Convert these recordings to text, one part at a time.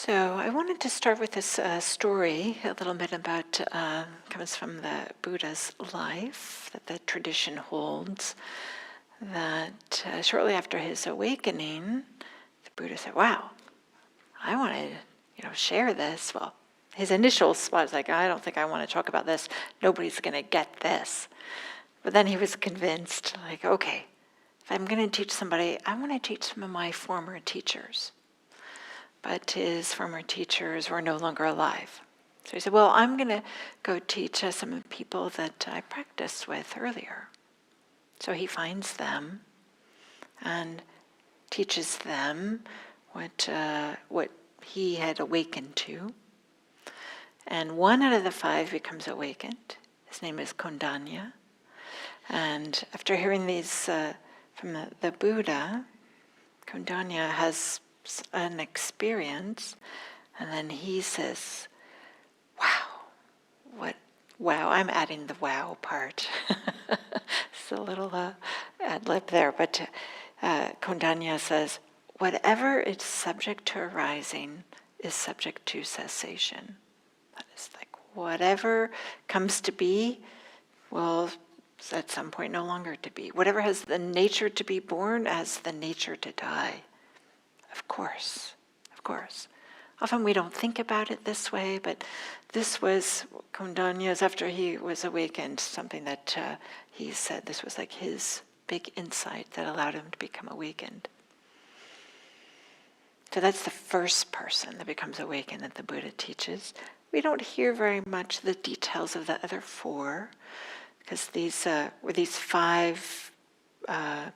So I wanted to start with this story, a little bit about, comes from the Buddha's life, that the tradition holds, that shortly after his awakening, the Buddha said, wow, I want to, share this. Well, his initial spot was like, I don't think I want to talk about this. Nobody's going to get this. But then he was convinced, like, okay, if I'm going to teach somebody, I want to teach some of my former teachers. But his former teachers were no longer alive. So he said, well, I'm going to go teach some of the people that I practiced with earlier. So he finds them and teaches them what he had awakened to. And one out of the 5 becomes awakened. His name is Kondanya. And after hearing these from the Buddha, Kondanya has an experience, and then he says, wow, I'm adding the wow part. It's a little ad lib there, but Kondanya says, whatever is subject to arising is subject to cessation. That is like whatever comes to be will at some point no longer to be. Whatever has the nature to be born has the nature to die. Of course. Often we don't think about it this way, but this was Kondanya's, after he was awakened, something that he said this was like his big insight that allowed him to become awakened. So that's the first person that becomes awakened that the Buddha teaches. We don't hear very much the details of the other 4, because these were these 5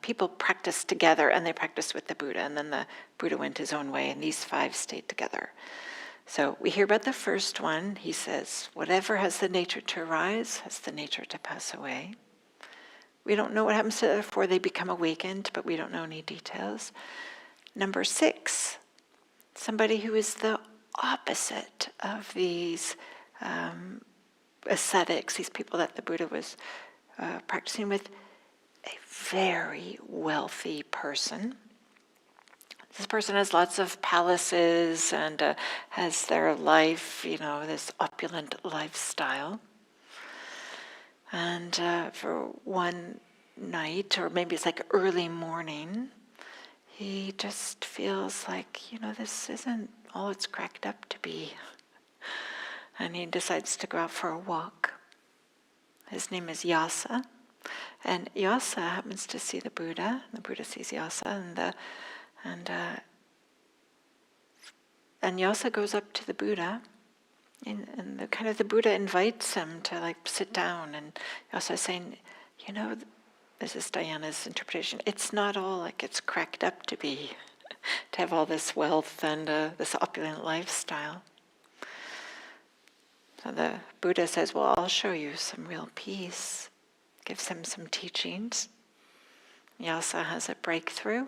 people practiced together, and they practiced with the Buddha, and then the Buddha went his own way, and these 5 stayed together. So we hear about the first one. He says, whatever has the nature to arise has the nature to pass away. We don't know what happens to the other 4. They become awakened, but we don't know any details. Number 6, somebody who is the opposite of these ascetics, these people that the Buddha was practicing with, a very wealthy person. This person has lots of palaces and has their life, this opulent lifestyle. And for one night, or maybe it's like early morning, he just feels like, this isn't all it's cracked up to be. And he decides to go out for a walk. His name is Yasa. And Yasa happens to see the Buddha. The Buddha sees Yasa, and Yasa goes up to the Buddha, and the Buddha invites him to sit down. And Yasa is saying, this is Diana's interpretation. It's not all like it's cracked up to be, to have all this wealth and this opulent lifestyle. So the Buddha says, well, I'll show you some real peace. Gives him some teachings. Yasa has a breakthrough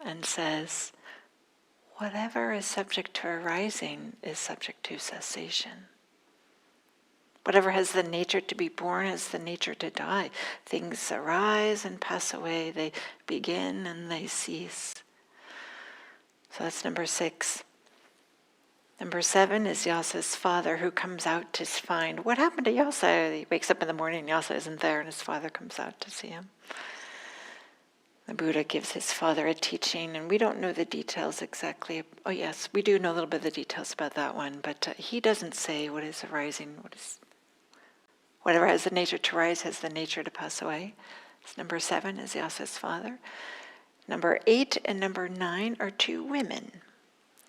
and says, whatever is subject to arising is subject to cessation. Whatever has the nature to be born has the nature to die. Things arise and pass away. They begin and they cease. So that's number 6. Number 7 is Yasa's father, who comes out to find what happened to Yasa. He wakes up in the morning, Yasa isn't there, and his father comes out to see him. The Buddha gives his father a teaching, and we don't know the details exactly. Oh yes, we do know a little bit of the details about that one, but he doesn't say what is arising, whatever has the nature to rise has the nature to pass away. So number 7 is Yasa's father. Number 8 and number 9 are 2 women.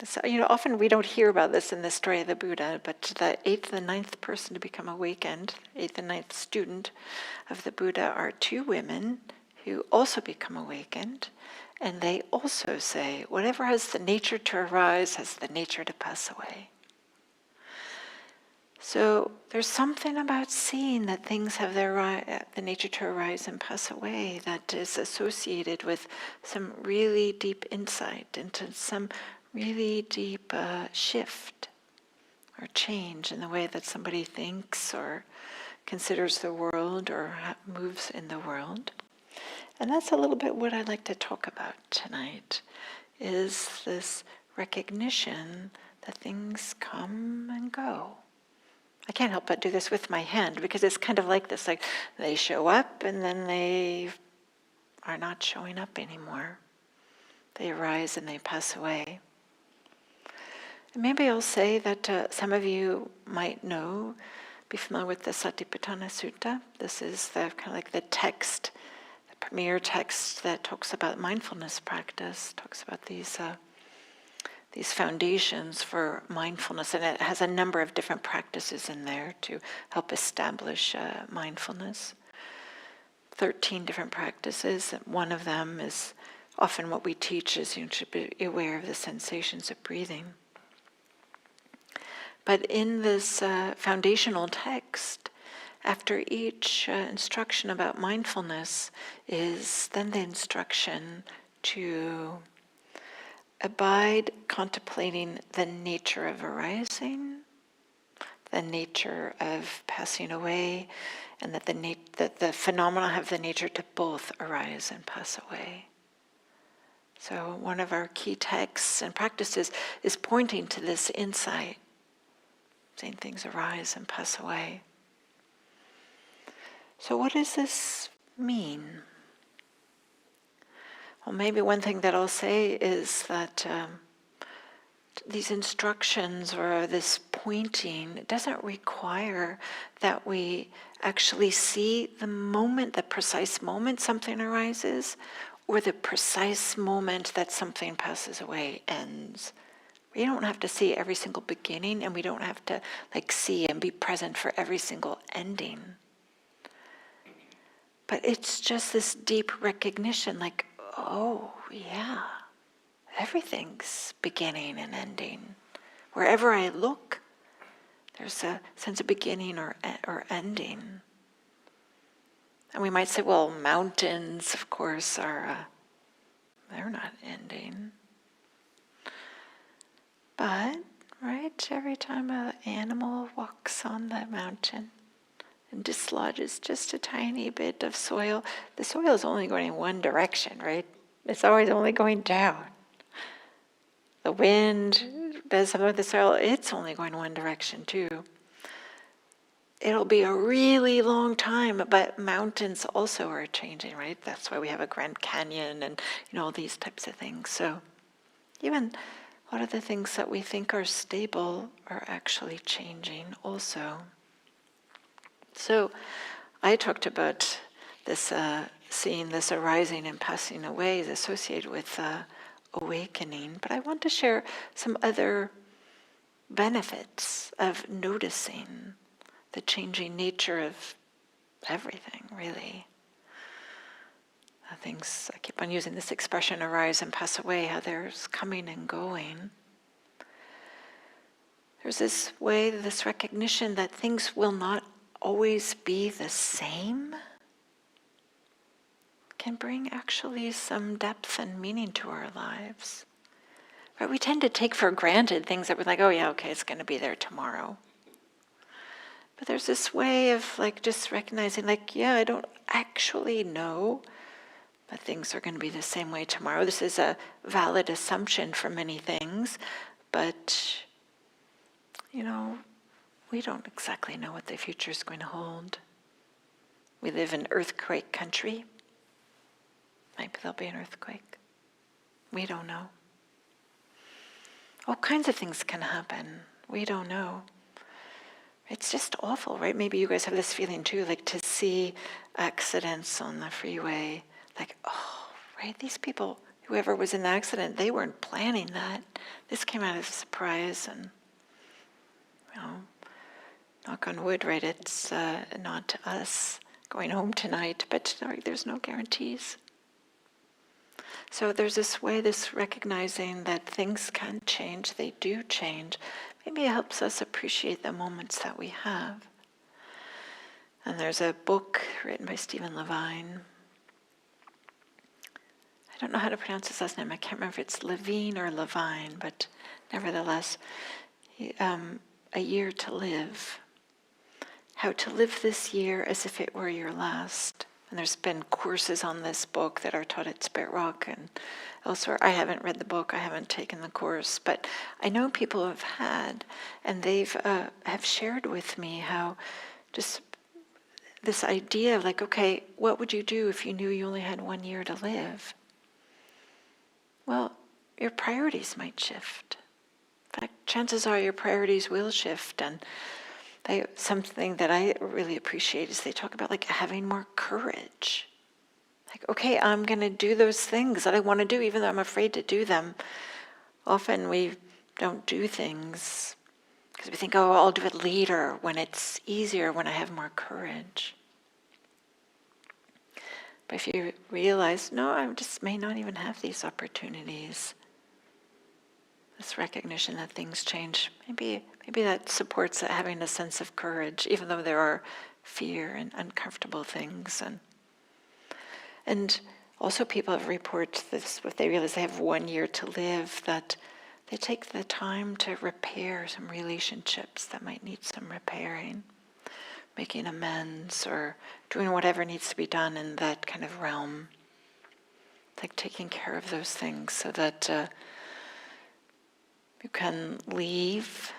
So, often we don't hear about this in the story of the Buddha, but the 8th and 9th person to become awakened, 8th and 9th student of the Buddha, are 2 women who also become awakened, and they also say, whatever has the nature to arise has the nature to pass away. So there's something about seeing that things have the nature to arise and pass away that is associated with some really deep insight into some really deep shift or change in the way that somebody thinks or considers the world or moves in the world. And that's a little bit what I'd like to talk about tonight, is this recognition the things come and go. I can't help but do this with my hand because it's kind of like this, like they show up and then they are not showing up anymore. They arise and they pass away. And maybe I'll say that some of you might know, be familiar with the Satipatthana Sutta. This is the kind of like the text, the premier text that talks about mindfulness practice, talks about these foundations for mindfulness, and it has a number of different practices in there to help establish mindfulness. 13 different practices. One of them is often what we teach is you should be aware of the sensations of breathing. But in this foundational text, after each instruction about mindfulness is then the instruction to abide contemplating the nature of arising, the nature of passing away, and that the phenomena have the nature to both arise and pass away. So one of our key texts and practices is pointing to this insight, saying things arise and pass away. So what does this mean? Well, maybe one thing that I'll say is that these instructions or this pointing doesn't require that we actually see the moment, the precise moment something arises, or the precise moment that something passes away, ends. We don't have to see every single beginning, and we don't have to see and be present for every single ending. But it's just this deep recognition, oh yeah, everything's beginning and ending. Wherever I look, there's a sense of beginning or ending. And we might say, well, mountains, of course, they're not ending. But, right, every time an animal walks on the mountain and dislodges just a tiny bit of soil, the soil is only going in one direction, right? It's always only going down. The wind does something with the soil, it's only going one direction too. It'll be a really long time, but mountains also are changing, right? That's why we have a Grand Canyon and all these types of things. So even a lot of the things that we think are stable are actually changing also. So I talked about this, seeing this arising and passing away is associated with awakening, but I want to share some other benefits of noticing the changing nature of everything, really. Things, I keep on using this expression, arise and pass away, how there's coming and going. There's this way, this recognition that things will not always be the same, can bring actually some depth and meaning to our lives. Right? We tend to take for granted things that we're like, oh yeah, okay, it's going to be there tomorrow. But there's this way of just recognizing, yeah, I don't actually know that things are going to be the same way tomorrow. This is a valid assumption for many things, but, we don't exactly know what the future is going to hold. We live in earthquake country. Maybe there'll be an earthquake. We don't know. All kinds of things can happen. We don't know. It's just awful, right? Maybe you guys have this feeling too, to see accidents on the freeway. Oh, right, these people, whoever was in the accident, they weren't planning that. This came out of a surprise, and, knock on wood, right, it's not us going home tonight, but there's no guarantees. So there's this way, this recognizing that things can change, they do change. Maybe it helps us appreciate the moments that we have. And there's a book written by Stephen Levine. I don't know how to pronounce his last name. I can't remember if it's Levine or Levine, but nevertheless, A Year to Live. How to live this year as if it were your last. And there's been courses on this book that are taught at Spirit Rock and elsewhere. I haven't read the book, I haven't taken the course, but I know people who have had, and they've have shared with me how just this idea of like, okay, what would you do if you knew you only had 1 year to live? Well, your priorities might shift. In fact, chances are your priorities will shift, and something that I really appreciate is they talk about like having more courage. Like, okay, I'm going to do those things that I want to do, even though I'm afraid to do them. Often we don't do things because we think, oh, I'll do it later when it's easier, when I have more courage. But if you realize, no, I just may not even have these opportunities, this recognition that things change, maybe that supports having a sense of courage, even though there are fear and uncomfortable things. And also people have reported this, if they realize they have 1 year to live, that they take the time to repair some relationships that might need some repairing, making amends or doing whatever needs to be done in that kind of realm. Like taking care of those things so that you can leave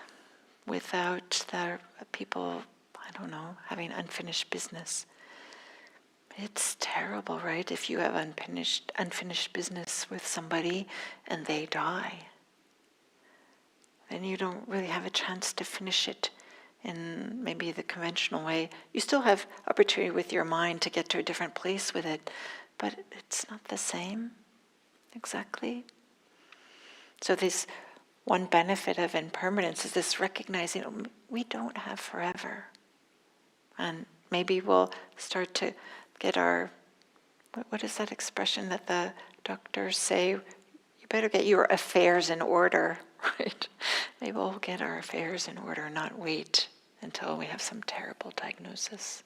without the people, I don't know, having unfinished business. It's terrible, right? If you have unfinished business with somebody and they die, then you don't really have a chance to finish it in maybe the conventional way. You still have opportunity with your mind to get to a different place with it, but it's not the same exactly. So this one benefit of impermanence is this recognizing we don't have forever. And maybe we'll start to get our, what is that expression that the doctors say? You better get your affairs in order, right? Maybe we'll get our affairs in order, not wait until we have some terrible diagnosis.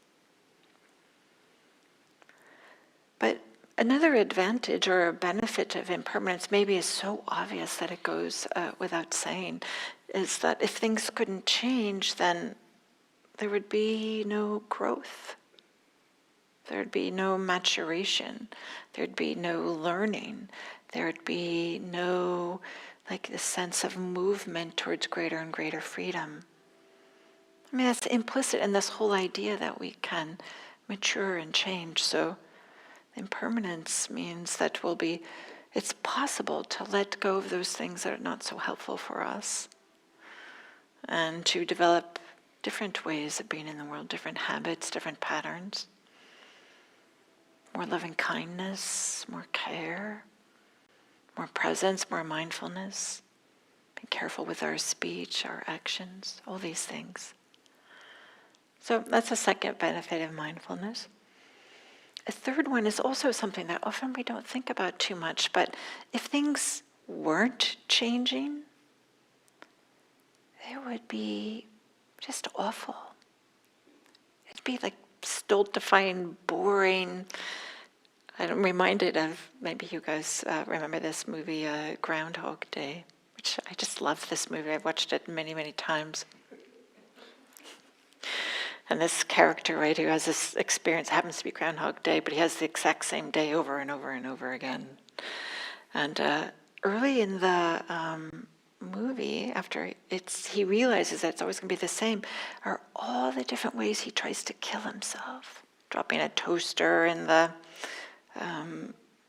But another advantage or a benefit of impermanence, maybe is so obvious that it goes without saying, is that if things couldn't change, then there would be no growth. There'd be no maturation. There'd be no learning. There'd be no, like, this sense of movement towards greater and greater freedom. I mean, that's implicit in this whole idea that we can mature and change. So impermanence means that it's possible to let go of those things that are not so helpful for us and to develop different ways of being in the world, different habits, different patterns. More loving kindness, more care, more presence, more mindfulness. Be careful with our speech, our actions, all these things. So that's a second benefit of mindfulness. A third one is also something that often we don't think about too much, but if things weren't changing, it would be just awful. It'd be like stultifying, boring. I'm reminded of, maybe you guys remember this movie, Groundhog Day, which I just love this movie. I've watched it many, many times. And this character, right, who has this experience, happens to be Groundhog Day, but he has the exact same day over and over and over again. And early in the movie, after he realizes that it's always going to be the same, are all the different ways he tries to kill himself. Dropping a toaster in the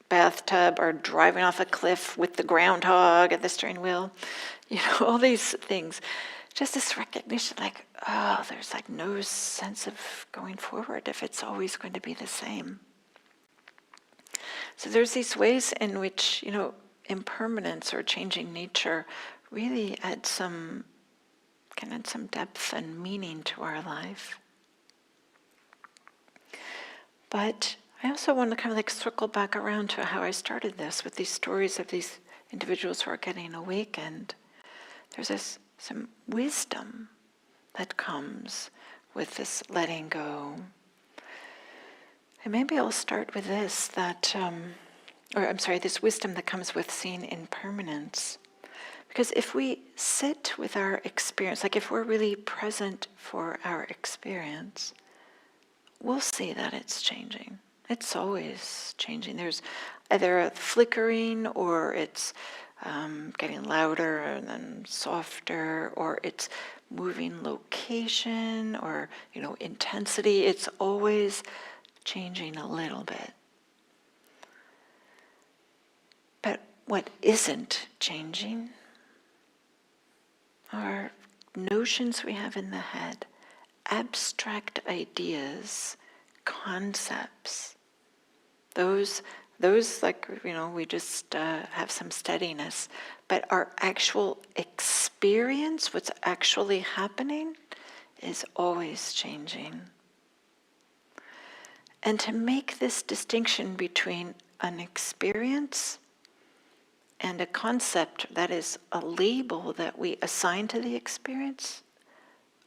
bathtub, or driving off a cliff with the groundhog at the steering wheel. You know, all these things. Just this recognition, like, oh, there's like no sense of going forward if it's always going to be the same. So there's these ways in which, impermanence or changing nature really can add some depth and meaning to our life. But I also want to kind of like circle back around to how I started this with these stories of these individuals who are getting awakened. There's some wisdom that comes with this letting go. And maybe I'll start with this, this wisdom that comes with seeing impermanence. Because if we sit with our experience, like if we're really present for our experience, we'll see that it's changing. It's always changing. There's either a flickering, or it's getting louder and then softer, or it's moving location, or intensity. It's always changing a little bit. But what isn't changing are notions we have in the head, abstract ideas, concepts. Those like, we just have some steadiness. But our actual experience, what's actually happening, is always changing. And to make this distinction between an experience and a concept, that is a label that we assign to the experience,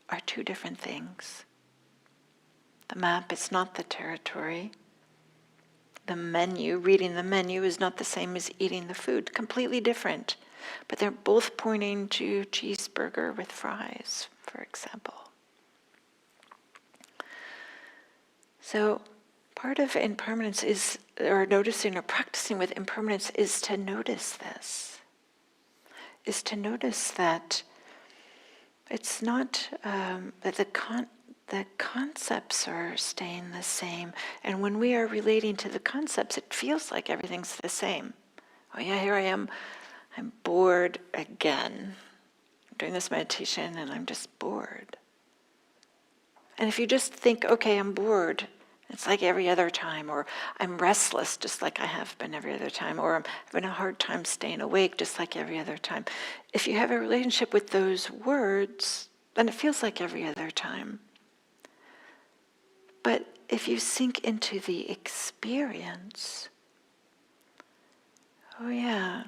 are two different things. The map is not the territory. The menu, reading the menu, is not the same as eating the food. Completely different. But they're both pointing to cheeseburger with fries, for example. So part of impermanence is, or noticing or practicing with impermanence, is to notice this. Is to notice that it's not that the concepts are staying the same. And when we are relating to the concepts, it feels like everything's the same. Oh yeah, here I am. I'm bored again. I'm doing this meditation and I'm just bored. And if you just think, okay, I'm bored, it's like every other time, or I'm restless, just like I have been every other time, or I'm having a hard time staying awake, just like every other time. If you have a relationship with those words, then it feels like every other time. But if you sink into the experience, oh yeah,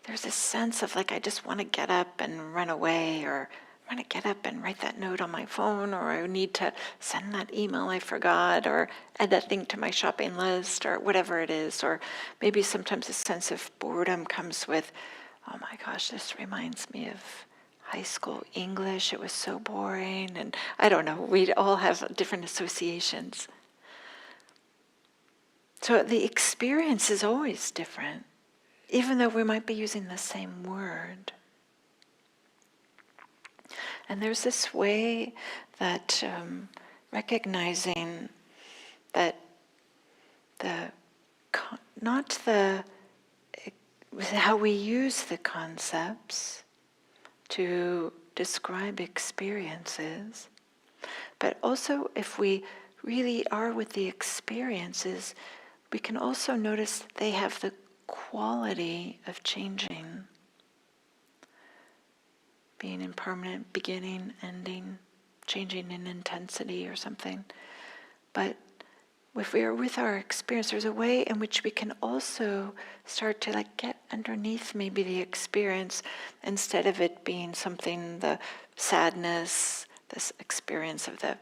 there's a sense of like, I just want to get up and run away, or I want to get up and write that note on my phone, or I need to send that email I forgot, or add that thing to my shopping list, or whatever it is. Or maybe sometimes a sense of boredom comes with, oh my gosh, this reminds me of high school English. It was so boring. And I don't know, we all have different associations. So the experience is always different, even though we might be using the same word. And there's this way that recognizing that how we use the concepts to describe experiences, but also if we really are with the experiences, we can also notice that they have the quality of changing, being impermanent, beginning, ending, changing in intensity or something. But if we are with our experience, there's a way in which we can also start to get underneath maybe the experience, instead of it being something, the sadness, this experience of the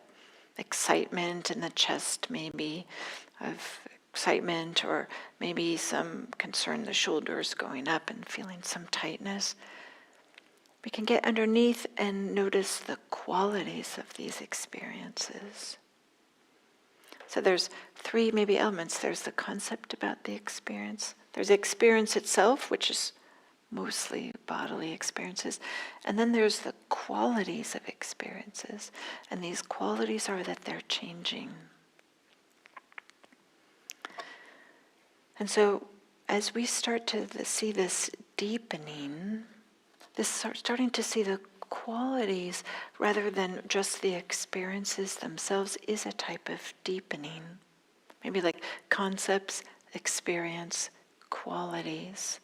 excitement in the chest, maybe of excitement, or maybe some concern, the shoulders going up and feeling some tightness. We can get underneath and notice the qualities of these experiences. So there's three maybe elements. There's the concept about the experience. There's the experience itself, which is mostly bodily experiences. And then there's the qualities of experiences. And these qualities are that they're changing. And so as we start to see this deepening, starting to see the qualities rather than just the experiences themselves is a type of deepening. Maybe like concepts, experience, qualities.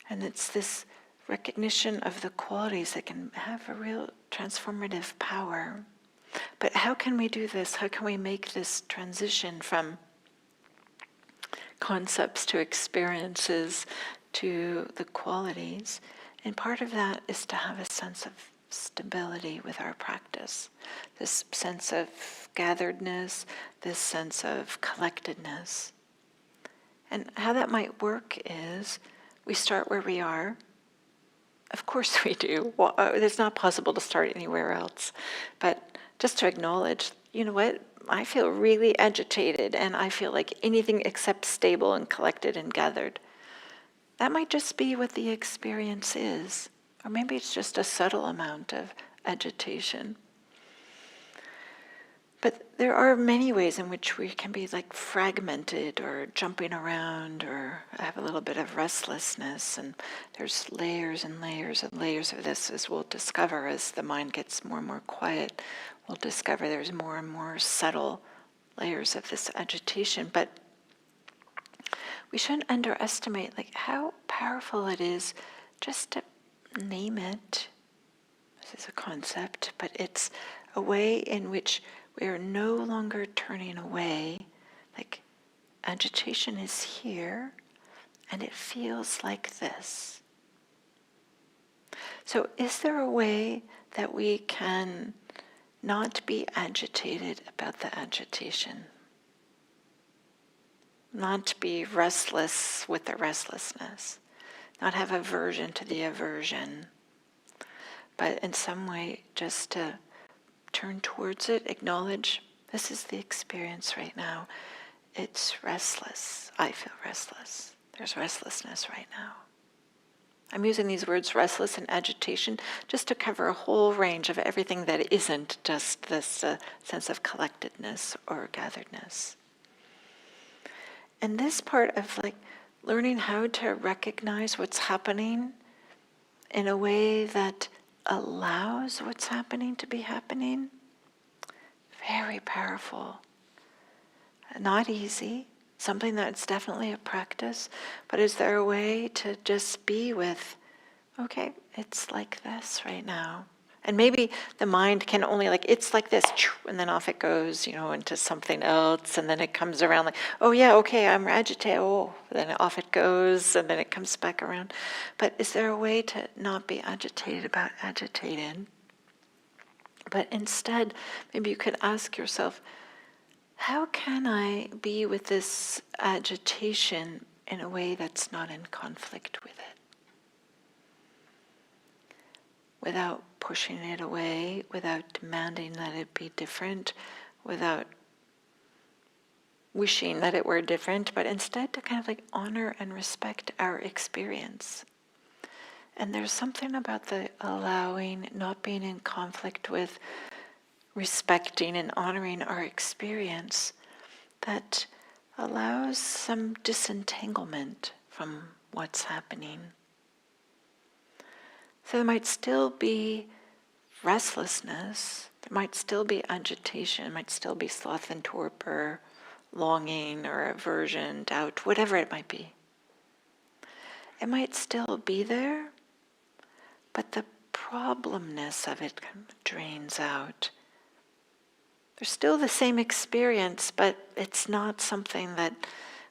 And it's this recognition of the qualities that can have a real transformative power. But how can we do this? How can we make this transition from concepts to experiences to the qualities? And part of that is to have a sense of stability with our practice, this sense of gatheredness, this sense of collectedness. And how that might work is we start where we are. Of course we do. It's not possible to start anywhere else. But just to acknowledge, you know what? I feel really agitated and I feel like anything except stable and collected and gathered. That might just be what the experience is. Or maybe it's just a subtle amount of agitation. But there are many ways in which we can be like fragmented or jumping around or have a little bit of restlessness. And there's layers and layers and layers of this, as we'll discover as the mind gets more and more quiet. We'll discover there's more and more subtle layers of this agitation. But we shouldn't underestimate like how powerful it is just to name it. This is a concept, but it's a way in which we are no longer turning away. Like agitation is here and it feels like this. So is there a way that we can not be agitated about the agitation? Not be restless with the restlessness. Not have aversion to the aversion. But in some way just to turn towards it, acknowledge this is the experience right now. It's restless. I feel restless. There's restlessness right now. I'm using these words restless and agitation just to cover a whole range of everything that isn't just this sense of collectedness or gatheredness. And this part of like learning how to recognize what's happening in a way that allows what's happening to be happening, very powerful. Not easy, something that's definitely a practice, but is there a way to just be with, okay, it's like this right now. And maybe the mind can only like, it's like this, and then off it goes, into something else, and then it comes around like, oh yeah, okay, I'm agitated, oh, then off it goes, and then it comes back around. But is there a way to not be agitated about agitated? But instead, maybe you could ask yourself, how can I be with this agitation in a way that's not in conflict with it? Without pushing it away, without demanding that it be different, without wishing that it were different, but instead to kind of like honor and respect our experience. And there's something about the allowing, not being in conflict with, respecting and honoring our experience that allows some disentanglement from what's happening. So there might still be restlessness, there might still be agitation, there might still be sloth and torpor, longing or aversion, doubt, whatever it might be. It might still be there, but the problemness of it kind of drains out. There's still the same experience, but it's not something that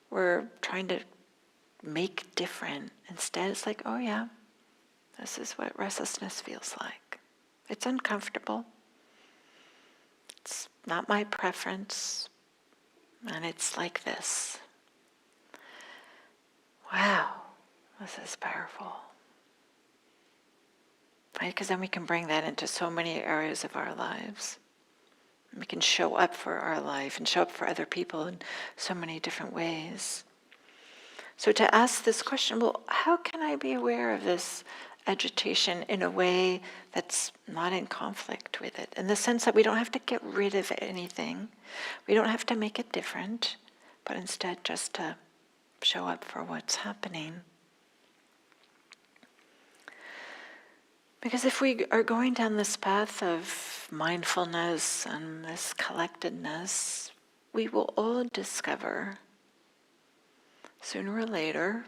we're trying to make different. Instead, it's like, oh yeah, this is what restlessness feels like. It's uncomfortable. It's not my preference. And it's like this. Wow, this is powerful. Right? Because then we can bring that into so many areas of our lives. We can show up for our life and show up for other people in so many different ways. So to ask this question, well, how can I be aware of this agitation in a way that's not in conflict with it? In the sense that we don't have to get rid of anything. We don't have to make it different, but instead just to show up for what's happening. Because if we are going down this path of mindfulness and this collectedness, we will all discover, sooner or later,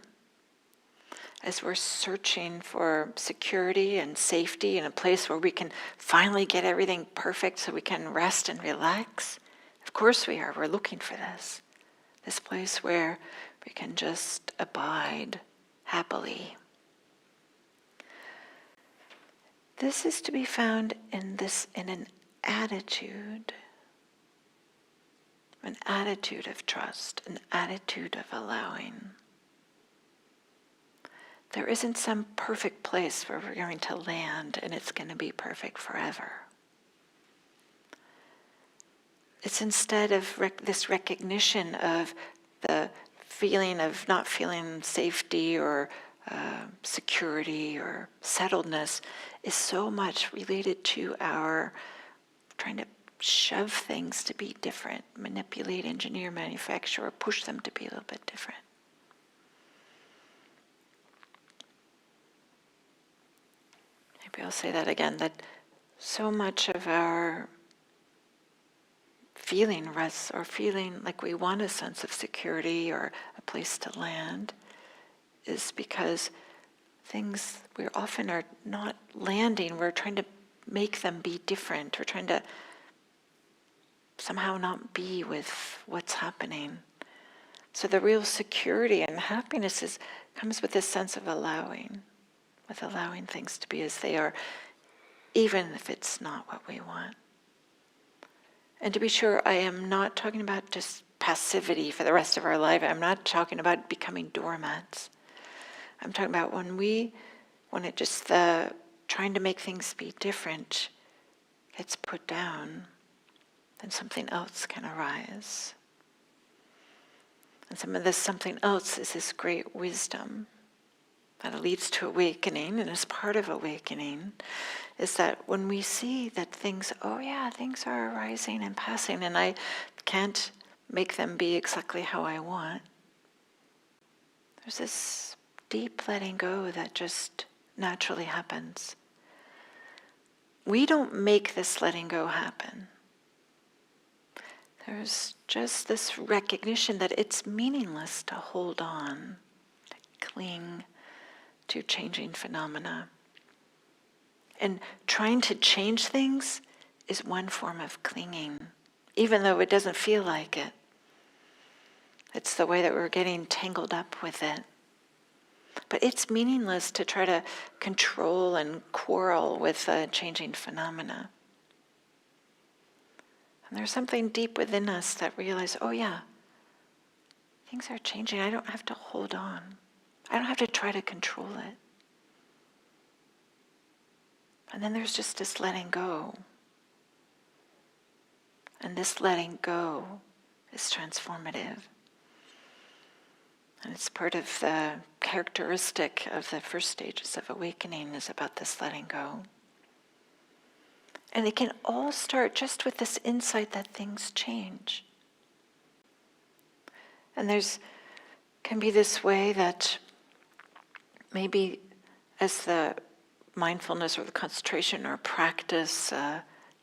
as we're searching for security and safety in a place where we can finally get everything perfect so we can rest and relax. Of course we are. We're looking for this place where we can just abide happily. This is to be found in an attitude of trust, an attitude of allowing. There isn't some perfect place where we're going to land and it's going to be perfect forever. it's instead of this recognition of the feeling of not feeling safety or security or settledness is so much related to our trying to shove things to be different, manipulate, engineer, manufacture, or push them to be a little bit different. Maybe I'll say that again, that so much of our feeling rests or feeling like we want a sense of security or a place to land is because things we often are not landing. We're trying to make them be different. We're trying to somehow not be with what's happening. So the real security and happiness comes with this sense of allowing, with allowing things to be as they are, even if it's not what we want. And to be sure, I am not talking about just passivity for the rest of our life. I'm not talking about becoming doormats. I'm talking about when it just trying to make things be different gets put down, then something else can arise. And some of this something else is this great wisdom that leads to awakening, and is part of awakening, is that when we see that things are arising and passing, and I can't make them be exactly how I want, there's this deep letting go that just naturally happens. We don't make this letting go happen. There's just this recognition that it's meaningless to hold on, to cling to changing phenomena. And trying to change things is one form of clinging, even though it doesn't feel like it. It's the way that we're getting tangled up with it. But it's meaningless to try to control and quarrel with changing phenomena. And there's something deep within us that realizes, things are changing. I don't have to hold on. I don't have to try to control it. And then there's just this letting go. And this letting go is transformative. And it's part of the characteristic of the first stages of awakening is about this letting go. And it can all start just with this insight that things change. And can be this way that maybe as the mindfulness or the concentration or practice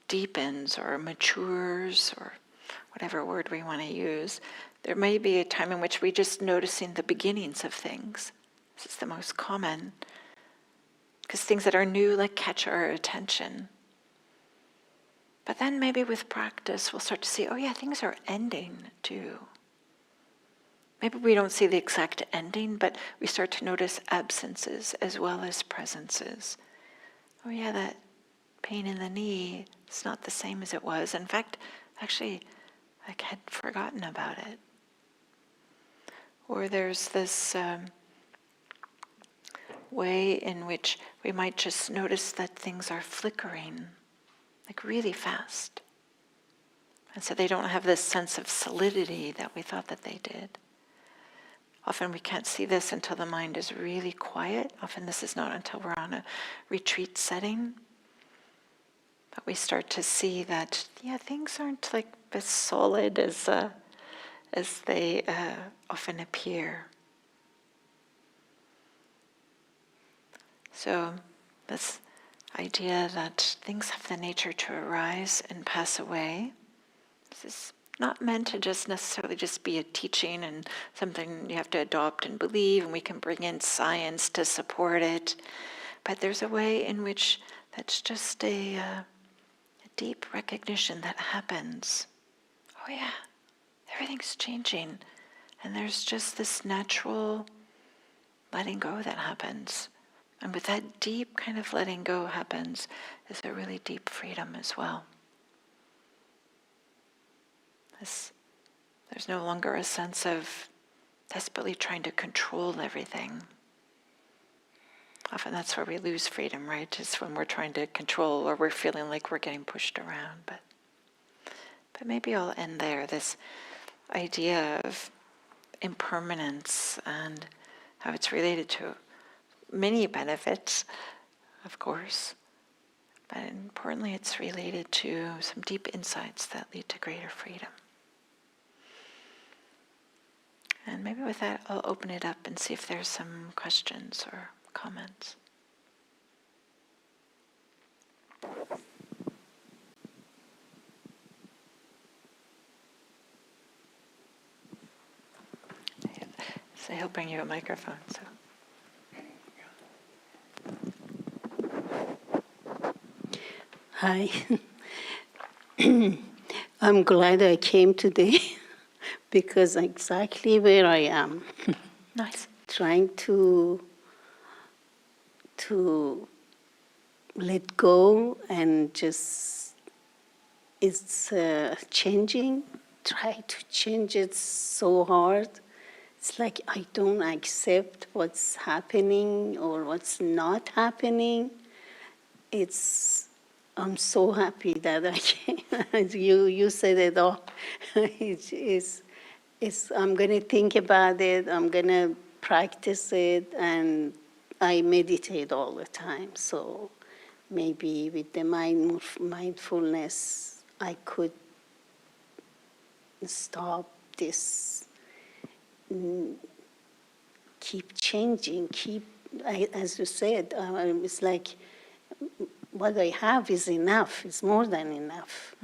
deepens or matures or whatever word we want to use, there may be a time in which we're just noticing the beginnings of things. This is the most common, because things that are new catch our attention. But then maybe with practice we'll start to see, things are ending too. Maybe we don't see the exact ending, but we start to notice absences as well as presences. That pain in the knee is not the same as it was. In fact, actually, I had forgotten about it. Or there's this way in which we might just notice that things are flickering, really fast. And so they don't have this sense of solidity that we thought that they did. Often we can't see this until the mind is really quiet. Often this is not until we're on a retreat setting. But we start to see that, things aren't as solid as they often appear. So this idea that things have the nature to arise and pass away, this is not meant to just necessarily just be a teaching and something you have to adopt and believe, and we can bring in science to support it. But there's a way in which that's just a deep recognition that happens. Everything's changing. And there's just this natural letting go that happens. And with that deep kind of letting go happens is a really deep freedom as well. There's no longer a sense of desperately trying to control everything. Often that's where we lose freedom, right? Is when we're trying to control or we're feeling like we're getting pushed around. But But maybe I'll end there, this idea of impermanence and how it's related to many benefits, of course, but importantly it's related to some deep insights that lead to greater freedom. And maybe with that I'll open it up and see if there's some questions or comments. So he'll bring you a microphone. So. Hi. I'm glad I came today because exactly where I am. Nice. Trying to let go and just, it's changing. Try to change it so hard. It's like I don't accept what's happening or what's not happening. I'm so happy that I came. You said it all. I'm going to think about it. I'm going to practice it, and I meditate all the time. So maybe with the mindfulness, I could stop this, keep changing, as you said, it's like what I have is enough, it's more than enough.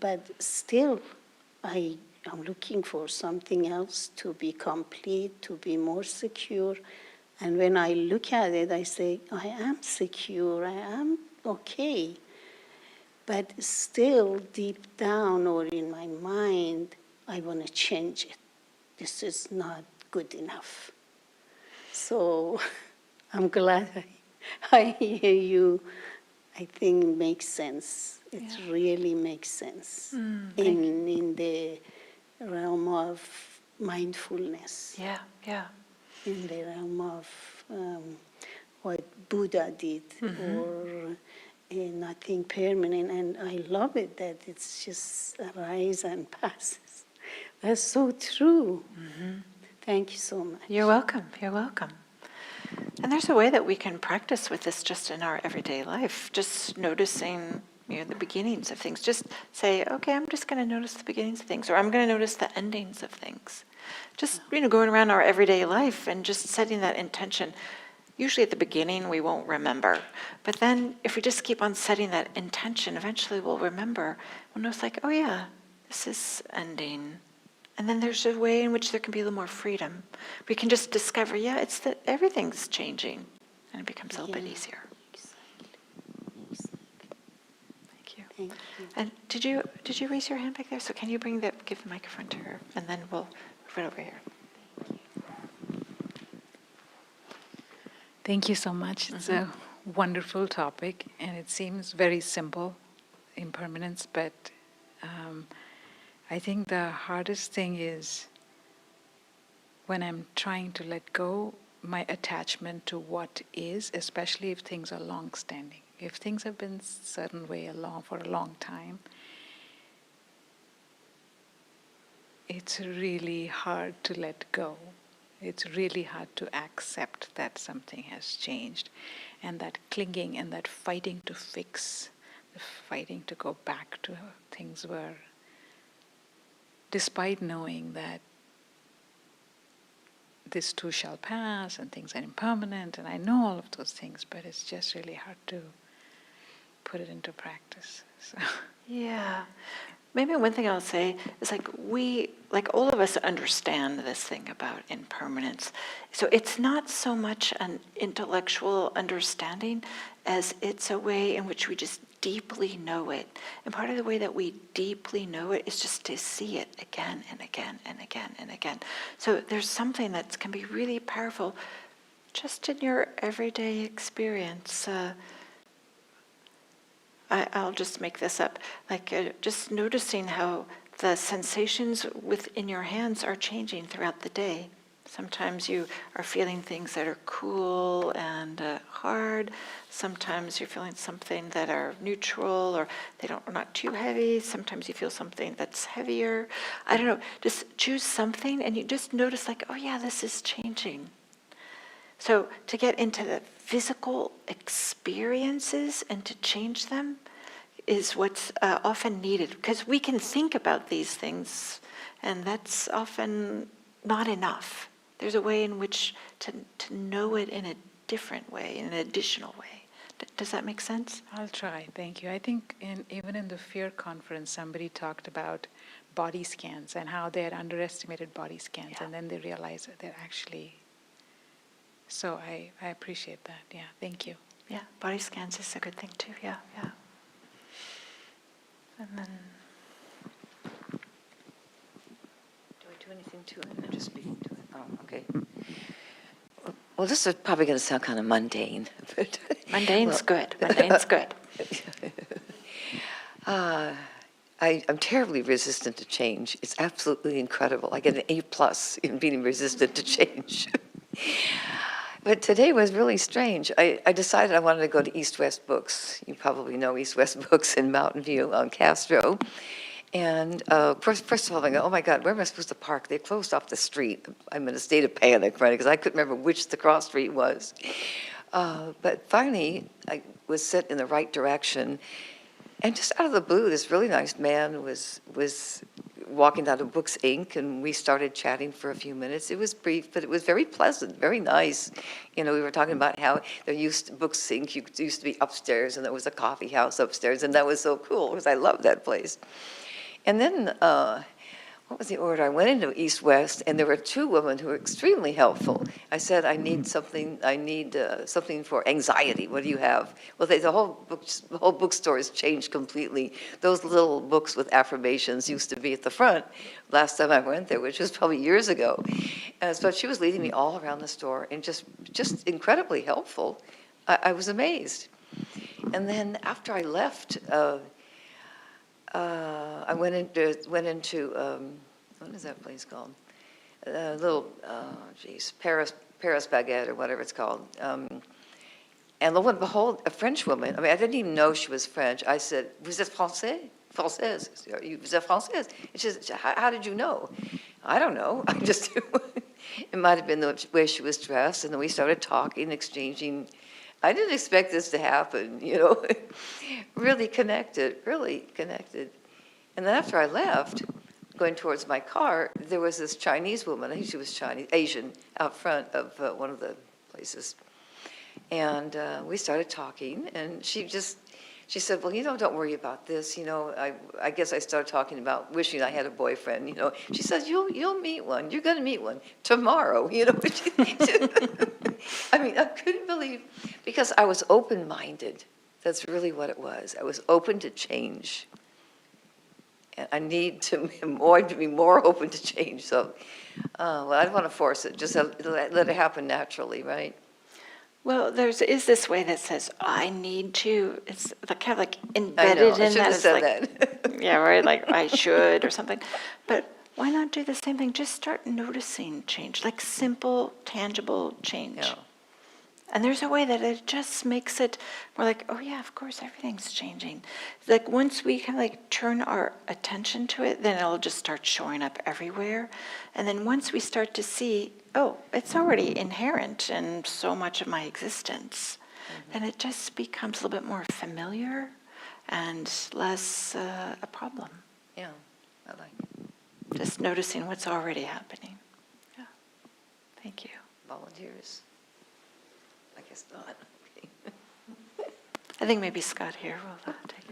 But still, I'm looking for something else to be complete, to be more secure. And when I look at it, I say, I am secure, I am okay. But still, deep down or in my mind, I want to change it. This is not good enough. So I'm glad I hear you. I think it makes sense. It really makes sense in the realm of mindfulness. Yeah, yeah. In the realm of what Buddha did, or nothing permanent. And I love it that it's just arise and passes. That's so true. Thank you so much. You're welcome. You're welcome. And there's a way that we can practice with this just in our everyday life, just noticing the beginnings of things. Just say, okay, I'm just going to notice the beginnings of things, or I'm going to notice the endings of things. Just going around our everyday life and just setting that intention. Usually at the beginning we won't remember, but then if we just keep on setting that intention, eventually we'll remember. We'll notice like, oh yeah, this is ending. And then there's a way in which there can be a little more freedom. We can just discover, it's that everything's changing, and it becomes a little bit easier. Exactly. Thank you. Thank you. And did you raise your hand back there? So can you give the microphone to her, and then we'll move it over here. Thank you so much. It's a wonderful topic, and it seems very simple, impermanence, but I think the hardest thing is when I'm trying to let go my attachment to what is, especially if things are long-standing. If things have been a certain way for a long time, it's really hard to let go. It's really hard to accept that something has changed. And that clinging and that fighting to fix, the fighting to go back to how things were, despite knowing that this too shall pass and things are impermanent, and I know all of those things, but it's just really hard to put it into practice. So. Yeah. Maybe one thing I'll say is all of us understand this thing about impermanence. So it's not so much an intellectual understanding as it's a way in which we just deeply know it. And part of the way that we deeply know it is just to see it again and again and again and again. So there's something that can be really powerful just in your everyday experience. I'll just make this up, just noticing how the sensations within your hands are changing throughout the day. Sometimes you are feeling things that are cool and hard. Sometimes you're feeling something that are neutral or are not too heavy. Sometimes you feel something that's heavier. I don't know, just choose something and you just notice like, oh yeah, this is changing. So to get into the physical experiences and to change them is what's often needed, because we can think about these things and that's often not enough. There's a way in which to know it in a different way, in an additional way. Does that make sense? I'll try, thank you. I think even in the fear conference, somebody talked about body scans and how they had underestimated body scans, Yeah. and then they realized that they're actually... So I appreciate that, yeah, thank you. Yeah, body scans is a good thing too, yeah. And then... Do I do anything to it? I'm just speaking to it. Oh, okay. Well, this is probably going to sound kind of mundane. But Mundane's good. Mundane's good. I'm terribly resistant to change. It's absolutely incredible. I get an A+ in being resistant to change. But today was really strange. I decided I wanted to go to East West Books. You probably know East West Books in Mountain View on Castro. And first of all, I go, oh my God, where am I supposed to park? They closed off the street. I'm in a state of panic, right? Because I couldn't remember which the cross street was. But finally, I was set in the right direction. And just out of the blue, this really nice man was walking down to Books Inc., and we started chatting for a few minutes. It was brief, but it was very pleasant, very nice. You know, we were talking about how Books Inc. used to be upstairs, and there was a coffee house upstairs, and that was so cool because I loved that place. And then, what was the order? I went into East West, and there were two women who were extremely helpful. I said, I need something for anxiety. What do you have? Well, the whole bookstore has changed completely. Those little books with affirmations used to be at the front last time I went there, which was probably years ago. So she was leading me all around the store and just incredibly helpful. I was amazed. And then after I left, I went into what is that place called? Paris Baguette or whatever it's called. And lo and behold, a French woman. I mean, I didn't even know she was French. I said, "Vous êtes français? Française? Vous êtes française?" And she said, "How did you know?" I don't know. I just. It might have been the way she was dressed, and then we started talking, exchanging. I didn't expect this to happen, you know. Really connected. And then after I left, going towards my car, there was this Chinese woman, I think she was Asian, out front of one of the places. And we started talking, and she said, well, don't worry about this. I guess I started talking about wishing I had a boyfriend, She says, you'll meet one. You're going to meet one tomorrow, I mean, I couldn't believe, because I was open-minded. That's really what it was. I was open to change. And I need to be more open to change. So, well, I don't want to force it. Just let it happen naturally, right? Well, is this way that says, I need to, it's kind of like I embedded know. I in should that. have It's said like, that. yeah, right, like I should or something. But why not do the same thing? Just start noticing change, like simple, tangible change. Yeah. And there's a way that it just makes it more like, oh yeah, of course, everything's changing. Like once we kind of like turn our attention to it, then it'll just start showing up everywhere. And then once we start to see, oh, it's already inherent in so much of my existence, then it just becomes a little bit more familiar and less a problem. Yeah, I like it. Just noticing what's already happening. Yeah, thank you. Volunteers. I guess not. Okay. I think maybe Scott here will take it.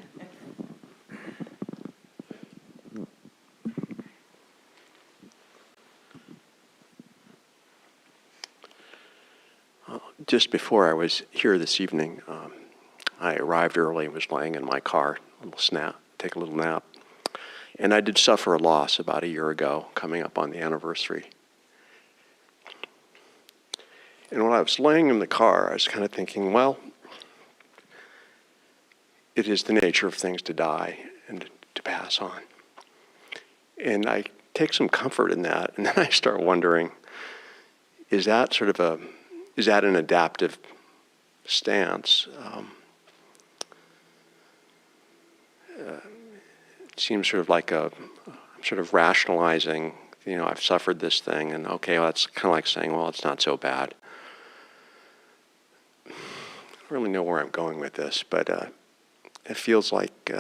Just before I was here this evening, I arrived early and was laying in my car, take a little nap. And I did suffer a loss about a year ago, coming up on the anniversary. And when I was laying in the car, I was kind of thinking, well, it is the nature of things to die and to pass on. And I take some comfort in that, and then I start wondering, is that sort of is that an adaptive stance? It seems sort of like I'm sort of rationalizing, I've suffered this thing, and okay, well, that's kind of like saying, well, it's not so bad. I don't really know where I'm going with this, but it feels like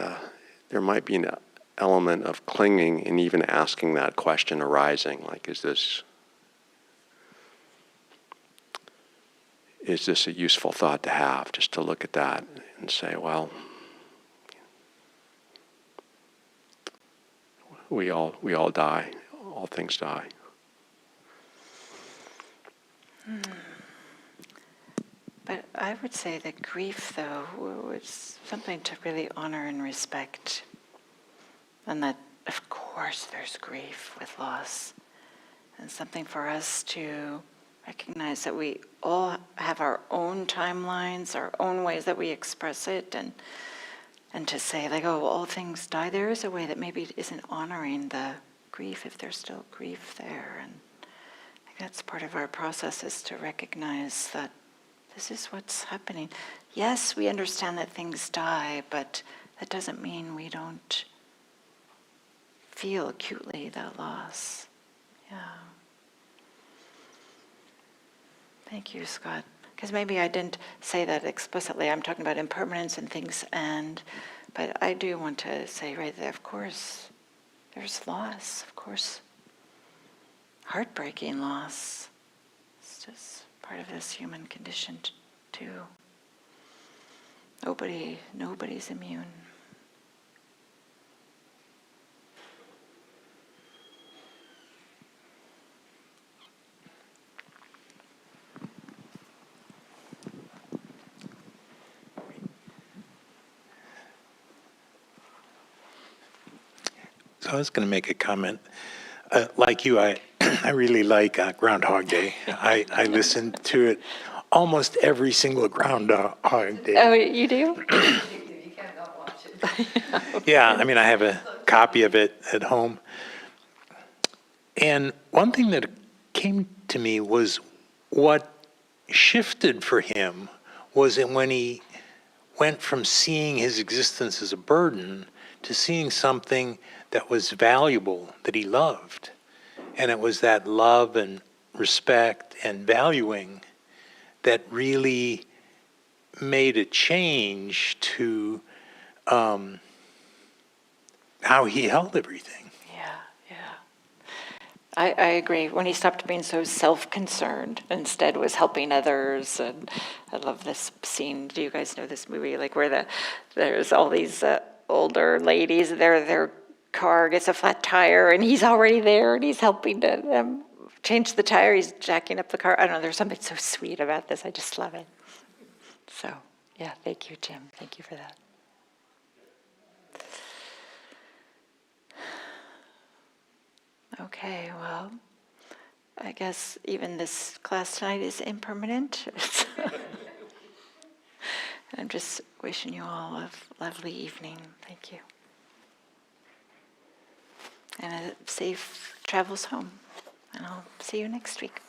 there might be an element of clinging in even asking that question arising, like, is this a useful thought to have, just to look at that and say, well, we all die, all things die. But I would say that grief, though, was something to really honor and respect. And that, of course, there's grief with loss. And something for us to recognize that we all have our own timelines, our own ways that we express it, and to say, like, oh, all things die. There is a way that maybe isn't honoring the grief if there's still grief there. And I think that's part of our process, is to recognize that this is what's happening. Yes, we understand that things die, but that doesn't mean we don't feel acutely that loss. Yeah. Thank you, Scott. Because maybe I didn't say that explicitly. I'm talking about impermanence and things but I do want to say right there, of course, there's loss, of course. Heartbreaking loss. It's just part of this human condition too. Nobody's immune. So I was going to make a comment. Like you, I really like Groundhog Day. I listen to it almost every single Groundhog Day. Oh, you do? You can't not watch it. Yeah, I mean, I have a copy of it at home. And one thing that came to me was what shifted for him was that when he went from seeing his existence as a burden to seeing something that was valuable, that he loved. And it was that love and respect and valuing that really made a change to how he held everything. Yeah. I agree. When he stopped being so self-concerned, instead was helping others. And I love this scene. Do you guys know this movie? Like where there's all these older ladies, their car gets a flat tire, and he's already there, and he's helping them change the tire. He's jacking up the car. I don't know. There's something so sweet about this. I just love it. So, yeah, thank you, Jim. Thank you for that. Okay, well, I guess even this class tonight is impermanent. I'm just wishing you all a lovely evening. Thank you. And safe travels home. And I'll see you next week.